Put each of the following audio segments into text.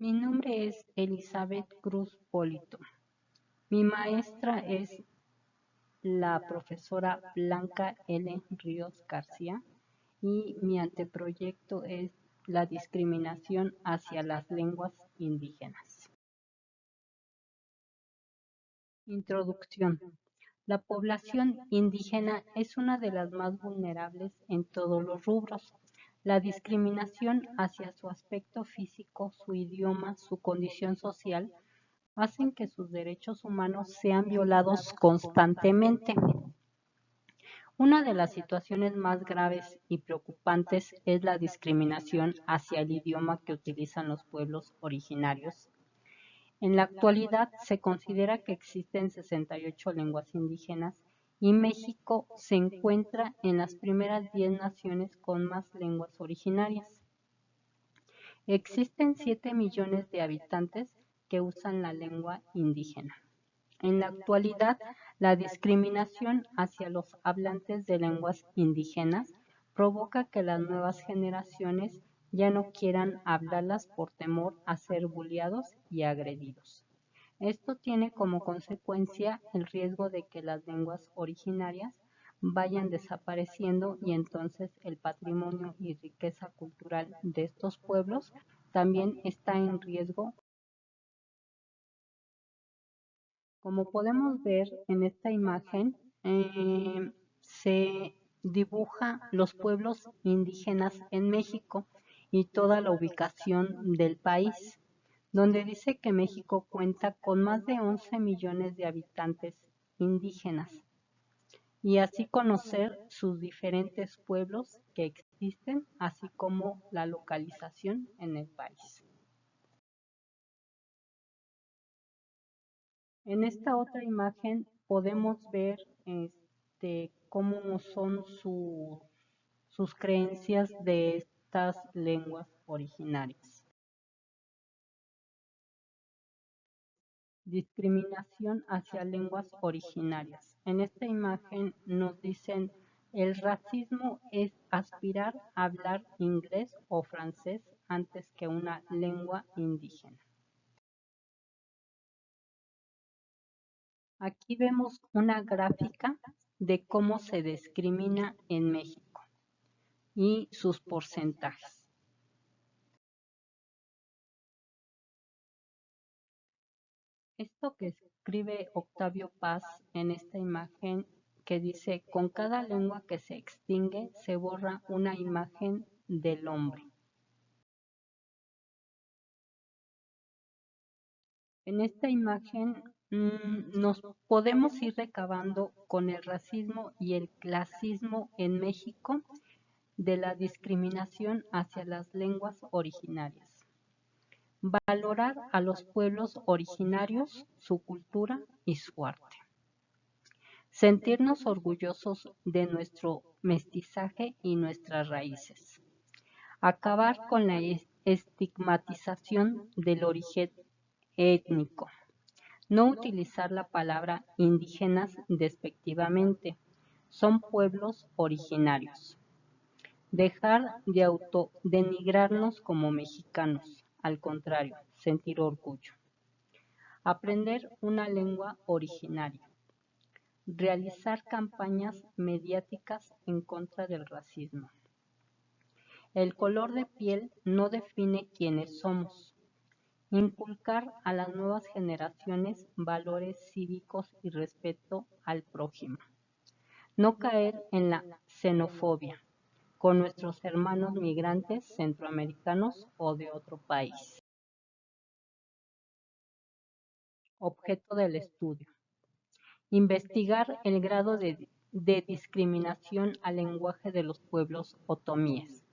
Mi nombre es Elizabeth Cruz Polito. Mi maestra es la profesora Blanca L. Ríos García y mi anteproyecto es la discriminación hacia las lenguas indígenas. Introducción. La población indígena es una de las más vulnerables en todos los rubros. La discriminación hacia su aspecto físico, su idioma, su condición social, hacen que sus derechos humanos sean violados constantemente. Una de las situaciones más graves y preocupantes es la discriminación hacia el idioma que utilizan los pueblos originarios. En la actualidad se considera que existen 68 lenguas indígenas y México se encuentra en las primeras 10 naciones con más lenguas originarias. Existen 7 millones de habitantes que usan la lengua indígena. En la actualidad, la discriminación hacia los hablantes de lenguas indígenas provoca que las nuevas generaciones ya no quieran hablarlas por temor a ser bulliados y agredidos. Esto tiene como consecuencia el riesgo de que las lenguas originarias vayan desapareciendo y entonces el patrimonio y riqueza cultural de estos pueblos también está en riesgo. Como podemos ver en esta imagen, se dibuja los pueblos indígenas en México y toda la ubicación del país, donde dice que México cuenta con más de 11 millones de habitantes indígenas y así conocer sus diferentes pueblos que existen, así como la localización en el país. En esta otra imagen podemos ver cómo son sus creencias de estas lenguas originarias. Discriminación hacia lenguas originarias. En esta imagen nos dicen, el racismo es aspirar a hablar inglés o francés antes que una lengua indígena. Aquí vemos una gráfica de cómo se discrimina en México y sus porcentajes. Esto que escribe Octavio Paz en esta imagen que dice, con cada lengua que se extingue se borra una imagen del hombre. En esta imagen nos podemos ir recabando con el racismo y el clasismo en México de la discriminación hacia las lenguas originarias. Valorar a los pueblos originarios, su cultura y su arte. Sentirnos orgullosos de nuestro mestizaje y nuestras raíces. Acabar con la estigmatización del origen étnico. No utilizar la palabra indígenas despectivamente. Son pueblos originarios. Dejar de autodenigrarnos como mexicanos. Al contrario, sentir orgullo. Aprender una lengua originaria. Realizar campañas mediáticas en contra del racismo. El color de piel no define quiénes somos. Inculcar a las nuevas generaciones valores cívicos y respeto al prójimo. No caer en la xenofobia con nuestros hermanos migrantes centroamericanos o de otro país. Objeto del estudio. Investigar el grado de discriminación al lenguaje de los pueblos otomíes,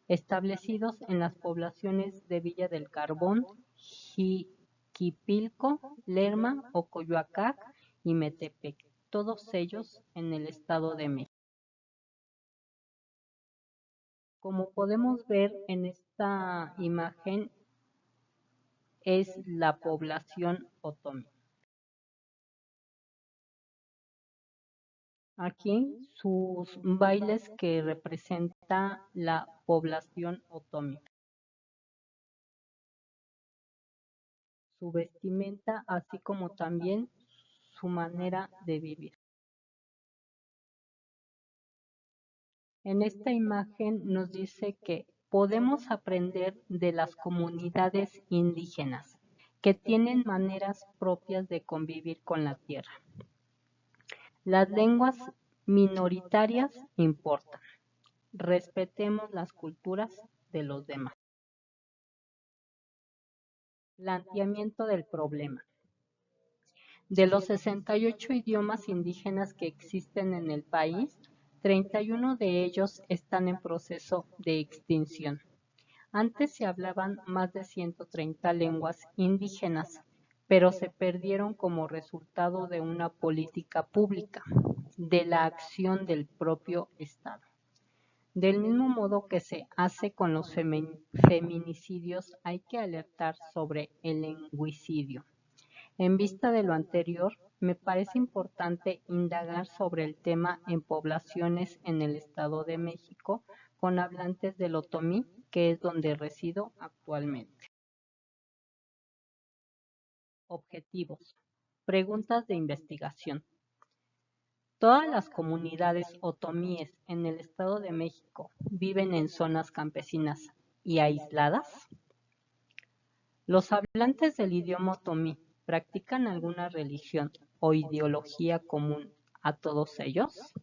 establecidos en las poblaciones de Villa del Carbón, Jiquipilco, Lerma, Ocoyoacac y Metepec, todos ellos en el Estado de México. Como podemos ver en esta imagen, es la población otomí. Aquí sus bailes que representa la población otomí. su vestimenta, así como también su manera de vivir. En esta imagen nos dice que podemos aprender de las comunidades indígenas, que tienen maneras propias de convivir con la tierra. Las lenguas minoritarias importan. Respetemos las culturas de los demás. Planteamiento del problema. De los 68 idiomas indígenas que existen en el país, 31 de ellos están en proceso de extinción. Antes se hablaban más de 130 lenguas indígenas, pero se perdieron como resultado de una política pública, de la acción del propio Estado. Del mismo modo que se hace con los feminicidios, hay que alertar sobre el lingüicidio. En vista de lo anterior, me parece importante indagar sobre el tema en poblaciones en el Estado de México con hablantes del otomí, que es donde resido actualmente. Objetivos. Preguntas de investigación. Todas las comunidades otomíes en el Estado de México viven en zonas campesinas y aisladas. Los hablantes del idioma otomí practican alguna religión o ideología común a todos ellos.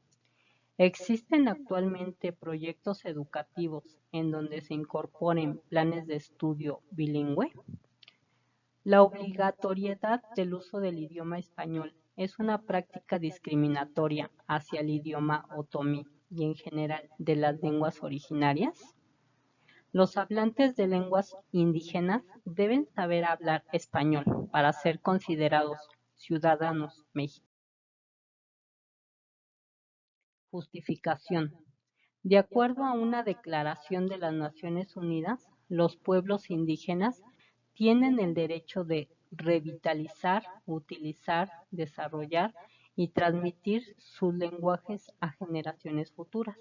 Existen actualmente proyectos educativos en donde se incorporen planes de estudio bilingüe. La obligatoriedad del uso del idioma español es una práctica discriminatoria hacia el idioma otomí y en general de las lenguas originarias. Los hablantes de lenguas indígenas deben saber hablar español para ser considerados ciudadanos mexicanos. Justificación. De acuerdo a una declaración de las Naciones Unidas, los pueblos indígenas tienen el derecho de revitalizar, utilizar, desarrollar y transmitir sus lenguajes a generaciones futuras.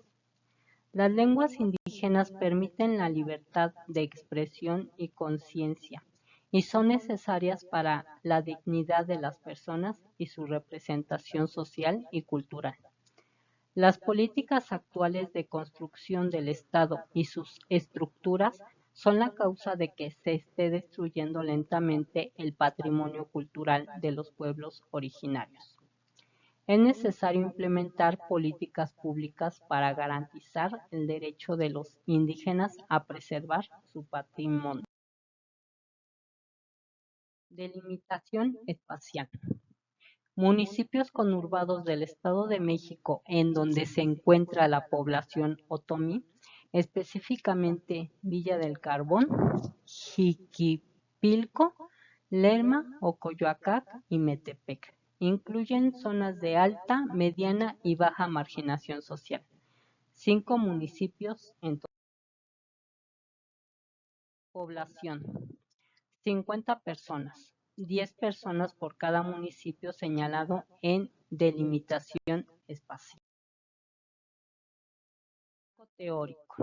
Las lenguas indígenas permiten la libertad de expresión y conciencia y son necesarias para la dignidad de las personas y su representación social y cultural. Las políticas actuales de construcción del Estado y sus estructuras son la causa de que se esté destruyendo lentamente el patrimonio cultural de los pueblos originarios. Es necesario implementar políticas públicas para garantizar el derecho de los indígenas a preservar su patrimonio. Delimitación espacial. Municipios conurbados del Estado de México en donde se encuentra la población otomí, específicamente Villa del Carbón, Jiquipilco, Lerma, Ocoyoacac y Metepec. Incluyen zonas de alta, mediana y baja marginación social. 5 municipios en total. Población. 50 personas. 10 personas por cada municipio señalado en delimitación espacial. Teórico.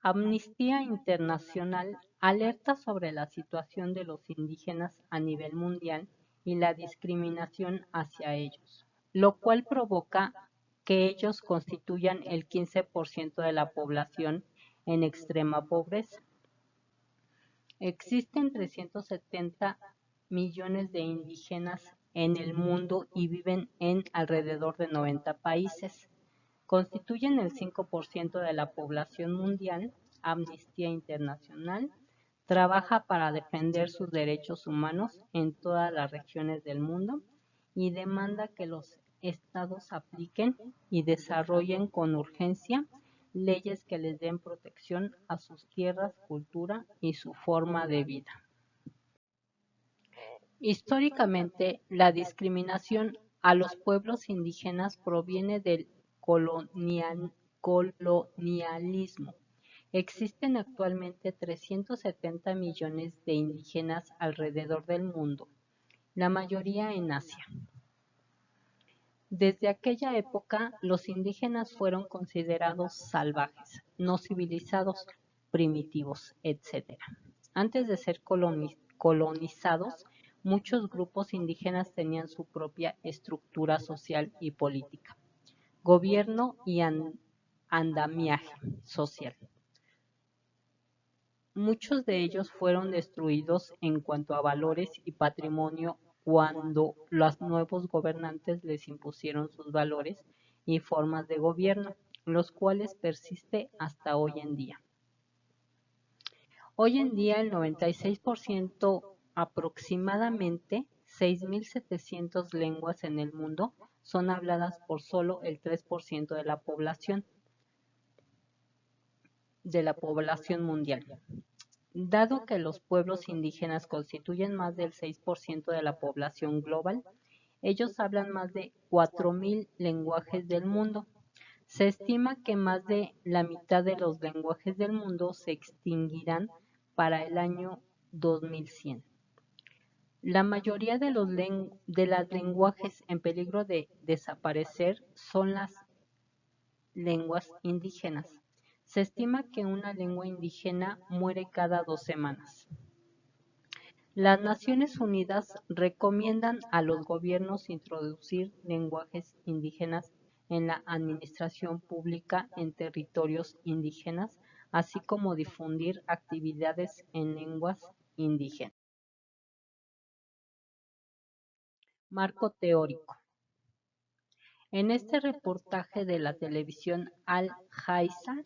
Amnistía Internacional alerta sobre la situación de los indígenas a nivel mundial y la discriminación hacia ellos, lo cual provoca que ellos constituyan el 15% de la población en extrema pobreza. Existen 370 millones de indígenas en el mundo y viven en alrededor de 90 países. Constituyen el 5% de la población mundial. Amnistía Internacional trabaja para defender sus derechos humanos en todas las regiones del mundo y demanda que los estados apliquen y desarrollen con urgencia leyes que les den protección a sus tierras, cultura y su forma de vida. Históricamente, la discriminación a los pueblos indígenas proviene del colonialismo. Existen actualmente 370 millones de indígenas alrededor del mundo, la mayoría en Asia. Desde aquella época, los indígenas fueron considerados salvajes, no civilizados, primitivos, etc. Antes de ser colonizados, muchos grupos indígenas tenían su propia estructura social y política, gobierno y andamiaje social. Muchos de ellos fueron destruidos en cuanto a valores y patrimonio cuando los nuevos gobernantes les impusieron sus valores y formas de gobierno, los cuales persiste hasta hoy en día. Hoy en día el 96%, aproximadamente 6.700 lenguas en el mundo, son habladas por solo el 3% de la población mundial. Dado que los pueblos indígenas constituyen más del 6% de la población global, ellos hablan más de 4.000 lenguajes del mundo. Se estima que más de la mitad de los lenguajes del mundo se extinguirán para el año 2100. La mayoría de los lenguajes en peligro de desaparecer son las lenguas indígenas. Se estima que una lengua indígena muere cada 2 semanas. Las Naciones Unidas recomiendan a los gobiernos introducir lenguajes indígenas en la administración pública en territorios indígenas, así como difundir actividades en lenguas indígenas. Marco teórico. En este reportaje de la televisión Al Jazeera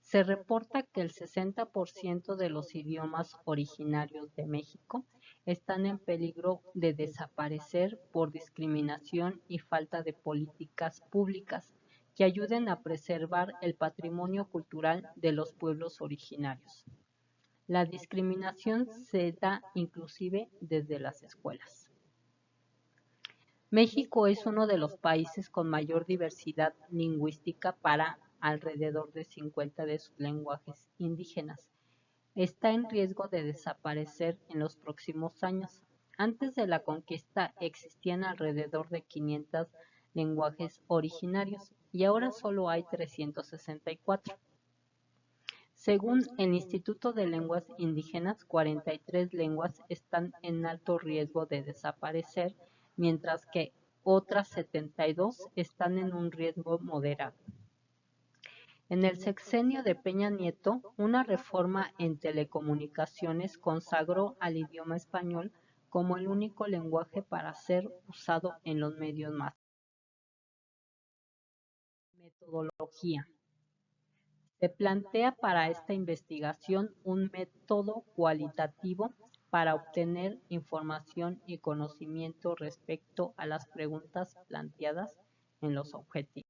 se reporta que el 60% de los idiomas originarios de México están en peligro de desaparecer por discriminación y falta de políticas públicas que ayuden a preservar el patrimonio cultural de los pueblos originarios. La discriminación se da inclusive desde las escuelas. México es uno de los países con mayor diversidad lingüística para alrededor de 50 de sus lenguajes indígenas. Está en riesgo de desaparecer en los próximos años. Antes de la conquista existían alrededor de 500 lenguajes originarios y ahora solo hay 364. Según el Instituto de Lenguas Indígenas, 43 lenguas están en alto riesgo de desaparecer, mientras que otras 72 están en un riesgo moderado. En el sexenio de Peña Nieto, una reforma en telecomunicaciones consagró al idioma español como el único lenguaje para ser usado en los medios masivos. Metodología. Se plantea para esta investigación un método cualitativo para obtener información y conocimiento respecto a las preguntas planteadas en los objetivos.